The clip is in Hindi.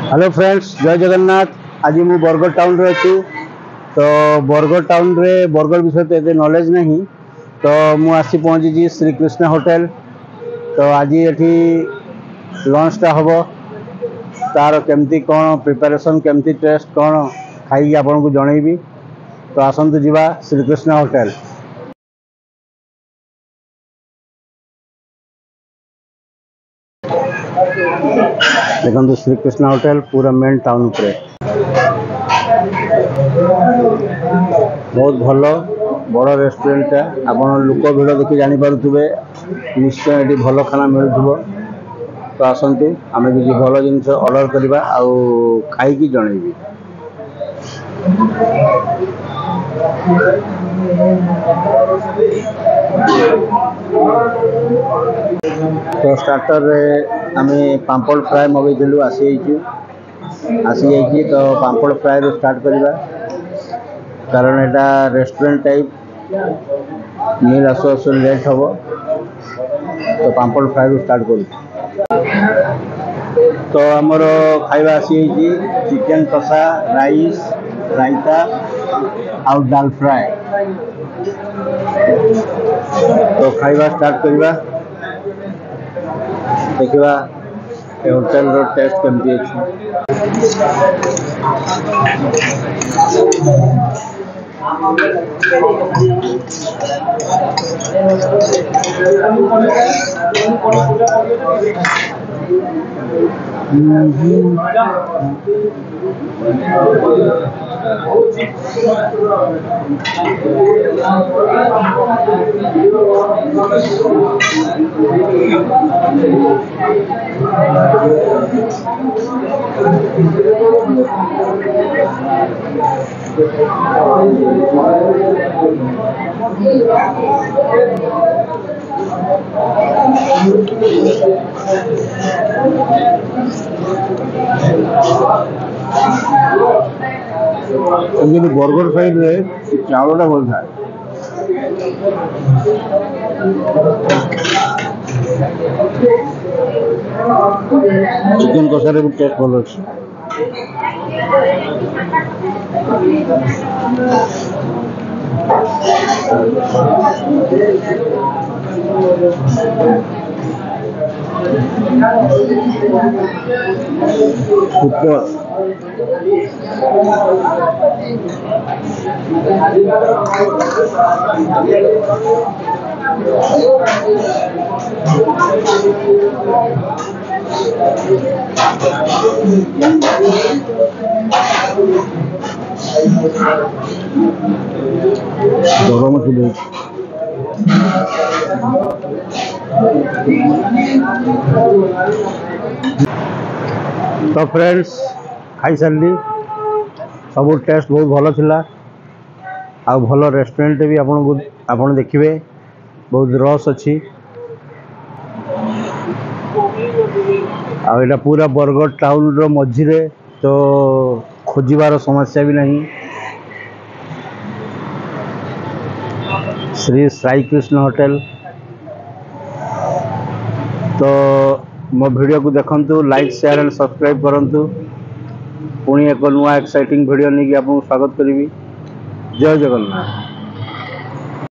हेलो फ्रेंड्स, जय जगन्नाथ। आज मु बरगढ़ टाउन रे अच्छी। तो बरगढ़ टाउन रे बरगढ़ विषय तो एते नॉलेज नहीं। तो मु आसी पहुंची श्री कृष्ण होटल। तो आज ये लंचटा हम तार केमती कौन प्रिपरेशन केमती टेस्ट कौन खाई आपन को जनइबी। तो आसतु जीवा श्री कृष्ण होटल। देखो श्री कृष्ण होटल पूरा मेन टाउन पे बहुत भल बड़ रेस्टोरेंट आपन लोक भिड़ देखि जानी पारुथुबे निश्चय ये भल खाना मिलुथुबो। तो आसतु आम किसी भल जिन ऑर्डर करवा आउ खाई जनइबी। तो स्टार्टर रे आम पांपड़ फ्राए मगेलु आसी तो पांपड़ फ्राए रू स्टार्ट करवा कारण एटा रेस्टोरेंट टाइप मील आसु आसु लेट हम। तो पांपड़ फ्राए रू स्टार्ट कर। तो आमर खाଇବା आसी चिकेन कषा राइस रायता आउ दाल फ्राए। तो खाଇବା स्टार्ट करवा देखा होटेल रो टेस्ट केमती बरगढ़ साइड रे चावलटा भल था। चिकेन कषार भी टेस्ट भल अच्छे। गरम अच्छे। तो फ्रेंड्स खाई सारी सब टेस्ट बहुत भल थिला। आ भल रेस्टोरेंट भी आपन देखिए बहुत रस अच्छी। आ पूरा बरगढ़ टाउन रो मझिरे तो खोजार समस्या भी नहीं। श्री साई कृष्ण होटल। तो मो वीडियो को देखंतु, लाइक शेयर एंड सब्सक्राइब करंतु। पुणी एक नुआ एक्साइटिंग वीडियो नहीं कि आपको स्वागत करी। जय जगन्नाथ।